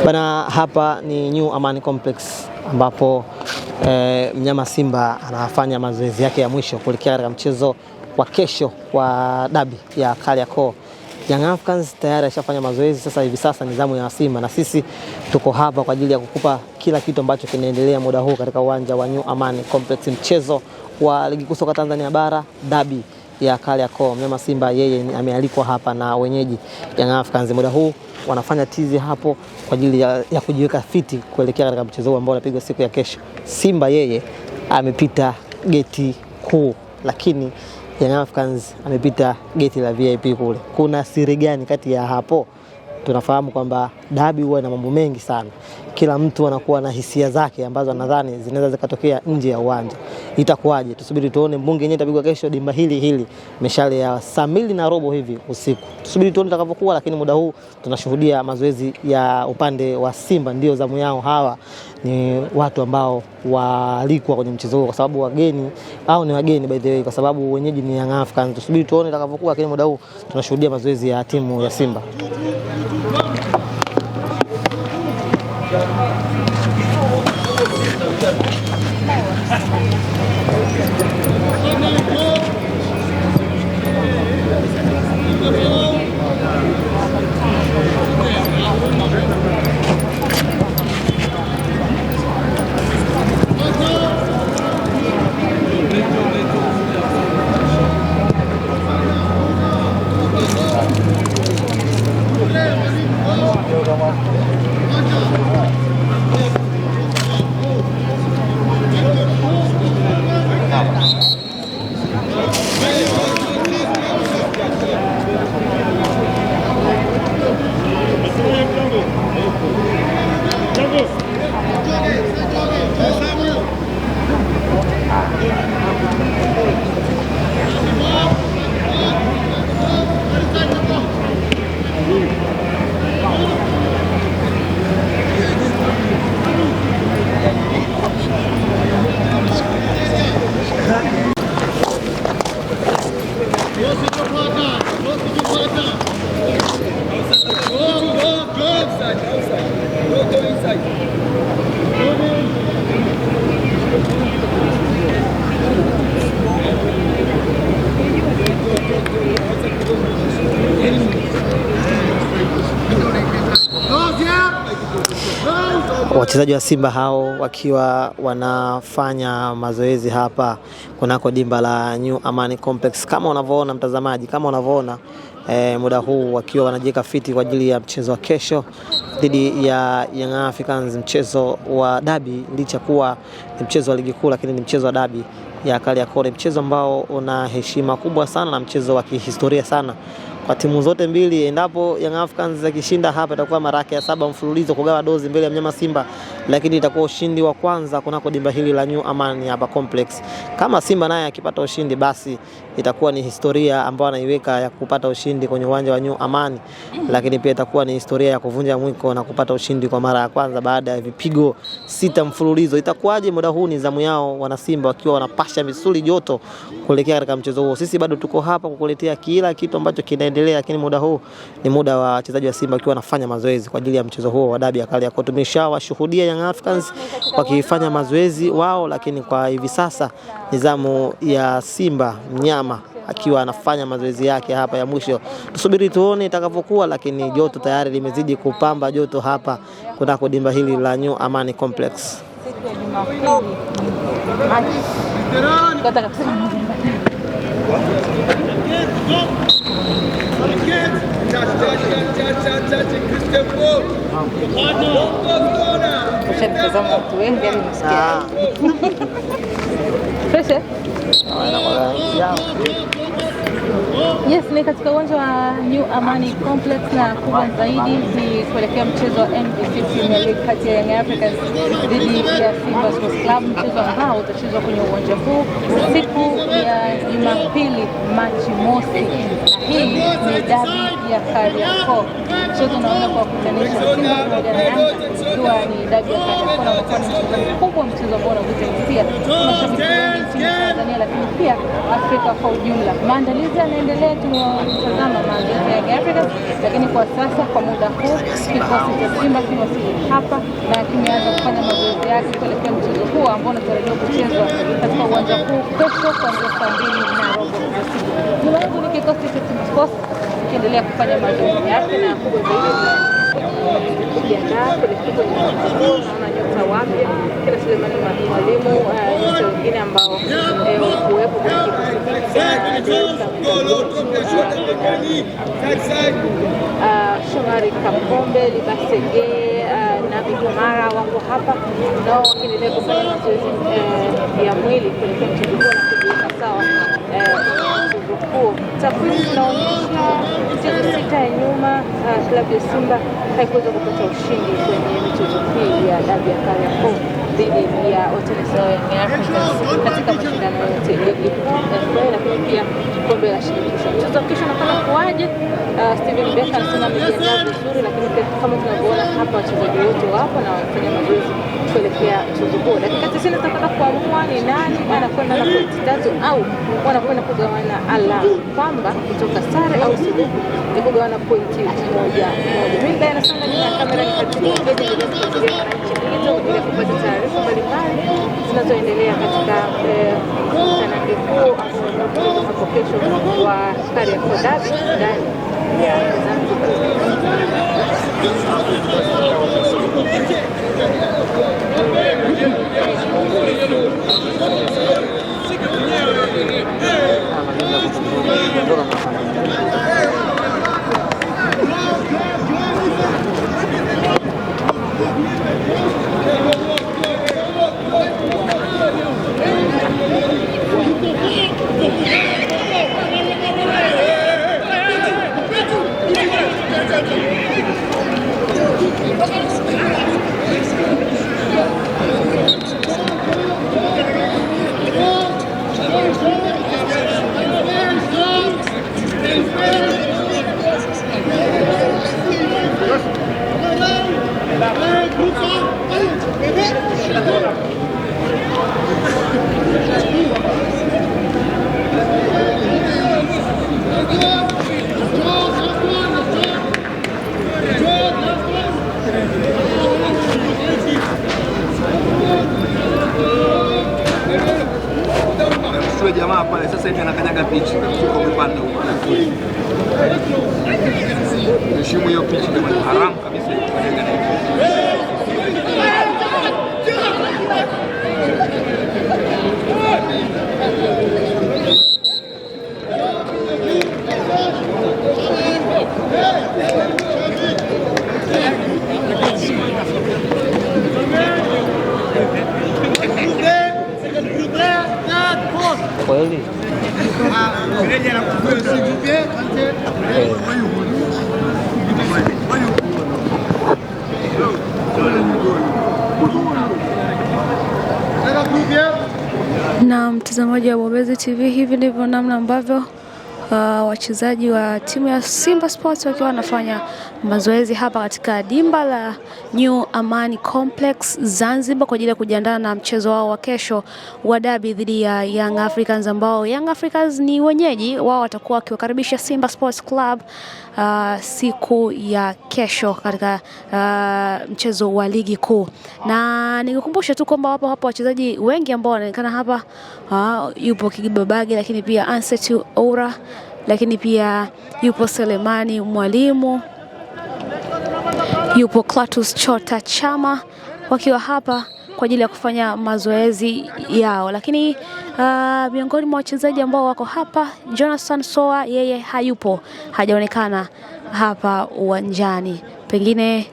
Bana, hapa ni New Amani Complex ambapo mnyama Simba anafanya mazoezi yake ya mwisho kuelekea katika mchezo wa kesho wa dabi ya Kariakoo. Young Africans tayari ashafanya mazoezi, sasa hivi sasa ni zamu ya Simba, na sisi tuko hapa kwa ajili ya kukupa kila kitu ambacho kinaendelea muda huu katika uwanja wa New Amani Complex, mchezo wa ligi kuu soka Tanzania bara, dabi ya Kariakoo. Mnyama Simba yeye amealikwa hapa na wenyeji Young Africans. Muda huu wanafanya tizi hapo kwa ajili ya kujiweka fiti kuelekea katika mchezo huu ambao unapigwa siku ya kesho. Simba yeye amepita geti kuu, lakini Young Africans amepita geti la VIP kule. Kuna siri gani kati ya hapo? Tunafahamu kwamba dabi huwa ina mambo mengi sana. Kila mtu anakuwa na hisia zake ambazo nadhani zinaweza zikatokea nje ya uwanja. Itakuwaje? Tusubiri tuone. Mbunge yenyewe itapigwa kesho dimba hili mishale ya saa 2:15 hivi usiku. Tusubiri tuone itakavyokuwa, lakini muda huu tunashuhudia mazoezi ya upande wa Simba, ndio zamu yao. Hawa ni watu ambao walikuwa kwenye mchezo huo kwa sababu wageni au ni wageni by the way, kwa sababu wenyeji ni Young Africans. Tusubiri tuone itakavyokuwa, lakini muda huu tunashuhudia mazoezi ya timu ya Simba. Wachezaji wa Simba hao wakiwa wanafanya mazoezi hapa kunako dimba la New Amani Complex, kama unavyoona mtazamaji, kama unavyoona muda huu wakiwa wanajiweka fiti kwa ajili ya mchezo wa kesho dhidi ya Young Africans, mchezo wa dabi. Licha kuwa ni mchezo wa ligi kuu, lakini ni mchezo wa dabi ya Kariakoo, mchezo ambao una heshima kubwa sana na mchezo wa kihistoria sana kwa timu zote mbili. Endapo Young Africans akishinda hapa, itakuwa mara yake ya 7 mfululizo kugawa dozi mbele ya mnyama Simba, lakini itakuwa ushindi wa kwanza kunako dimba hili la New Amani hapa Complex. Kama Simba naye akipata ushindi, basi itakuwa ni historia ambayo anaiweka ya kupata ushindi kwenye uwanja wa New Amani, lakini pia itakuwa ni historia ya kuvunja mwiko na kupata ushindi kwa mara ya kwanza baada ya vipigo 6 mfululizo. Itakuwaje? Muda huu ni zamu yao wana Simba wakiwa wanapasha misuli joto kuelekea katika mchezo huo. Sisi bado tuko hapa kukuletea kila kitu ambacho kinaendelea, lakini muda huu ni muda wa wachezaji wa Simba wakiwa wanafanya mazoezi kwa ajili ya mchezo huo wa dabi ya Kariakoo. Tumeshawashuhudia Young Africans wakifanya mazoezi wao, lakini kwa hivi sasa ni zamu ya Simba mnyama akiwa anafanya mazoezi yake hapa ya mwisho. Tusubiri tuone itakavyokuwa, lakini joto tayari limezidi kupamba joto hapa kunako dimba hili la New Amani Complex. Yes, ni katika uwanja wa New Amani Complex, na kubwa zaidi ni kuelekea mchezo wa NBC Premier League kati ya Young Africans dhidi ya Simba Sports Club, mchezo ambao utachezwa kwenye uwanja huu siku ya Jumapili Machi mosi. hii ni dabi ya Kariakoo. Mchezo unaona kwa kutanisha Simba pamoja na Yanga, ikiwa ni dabi ya Kariakoo na unakuwa ni mchezo mkubwa, mchezo ambao unavuta hisia mashabiki wengi nchini Tanzania, lakini pia Afrika kwa ujumla. Maandalizi yanaendelea, tunatazama maandalizi ya Young Africans, lakini kwa sasa kwa muda huu kikosi cha Simba kimewasili hapa na kimeanza kufanya mazoezi yake kuelekea mchezo huu ambao unatarajiwa kuchezwa katika uwanja huu kesho kuanzia saa 2:15 usiku. Nyuma yangu ni kikosi cha Simba Sports kiendelea kufanya mazoezi yake na kubwa zaidi kujiandaa kuelekea kwenye mchezo. Naona nyota wapya kila Sulemani Mwalimu, nyota wengine ambao kuwepo kwenye kikosi Shomari Kapombe, Libasege na Bikomara wako hapa nao wakiendelea kufanya mazoezi ya mwili kuelekea mchezo huu na kujiweka sawa mchezo huu. Takwimu zinaonyesha michezo 6 ya nyuma klabu ya Simba haikuweza kupata ushindi kwenye michezo hii ya dabi ya Kariakoo dhidi ya watani wao Young Africans katika mashindano yote ya ligi kuu, lakini pia kombe la shirikisho. Mchezo kesho unakwenda kuaje? Steven Becker anasema amejiandaa vizuri, lakini pia kama tunavyoona hapa wachezaji wote wapo na wanafanya mazoezi kuelekea mchezo huo. Dakika 90 tutakwenda kuamua ni nani anakwenda na pointi 3 au wanakwenda kugawana alama, kwamba kutoka sare au suluhu ni kugawana pointi moja. Mimi pia nasema nyuma ya kamera ni katika ndio kufuatilia wananchi ili kupata taarifa mbalimbali zinazoendelea katika mtanange huu hapo kesho wa Kariakoo Dabi ndani ya jamaa pale sasa hivi anakanyaga pitch kwa kupanda huko. Heshimu hiyo pitch ni haramu kabisa kukanyaga na kweli. Na mtazamaji wa Bobezi TV, hivi ndivyo namna ambavyo wachezaji wa timu ya Simba Sports wakiwa wanafanya mazoezi hapa katika dimba la New Amani Complex Zanzibar kwa ajili ya kujiandaa na mchezo wao wa kesho wa dabi dhidi ya Young Africans, ambao Young Africans ni wenyeji wao, watakuwa wakiwakaribisha Simba Sports Club siku ya kesho katika mchezo wa ligi kuu. Na nikukumbusha tu kwamba wapo hapa wachezaji wengi ambao wanaonekana hapa. Yupo Kigibabage, lakini pia Ansetu Oura, lakini pia yupo Sulemani Mwalimu, yupo Clatous Chota Chama, wakiwa hapa kwa ajili ya kufanya mazoezi yao. Lakini miongoni mwa wachezaji ambao wako hapa, Jonathan Soa, yeye hayupo, hajaonekana hapa uwanjani. Pengine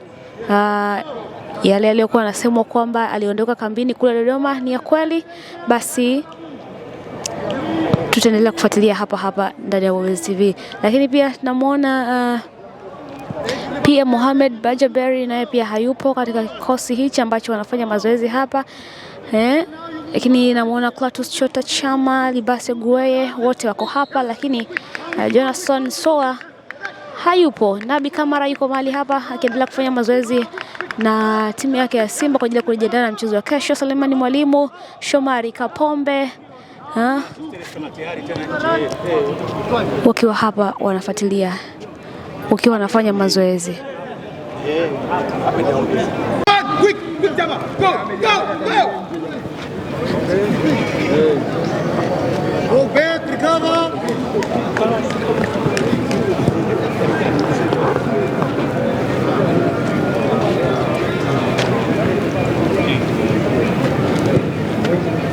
yale aliyokuwa anasemwa kwamba aliondoka kambini kule Dodoma ni ya kweli, basi tutaendelea kufuatilia hapa ndani ya Bobezi TV. Lakini pia namuona pia Mohamed Bajaberi, naye pia hayupo katika kikosi hichi ambacho wanafanya mazoezi hapa. Lakini namuona Clatous Chota Chama, Libase Gueye, wote wako hapa, lakini Jonathan Soa hayupo. Nabi Kamara yuko mahali hapa akiendelea kufanya mazoezi na timu yake ya Simba kwa ajili ya kujiandaa na mchezo wa kesho. Selemani Mwalimu, Shomari Kapombe wakiwa hapa wanafuatilia, wakiwa wanafanya mazoezi.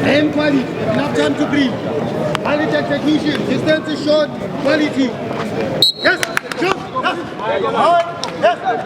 And quality, enough time to breathe. Quality execution, distance is short, quality. Yes, shoot, yes.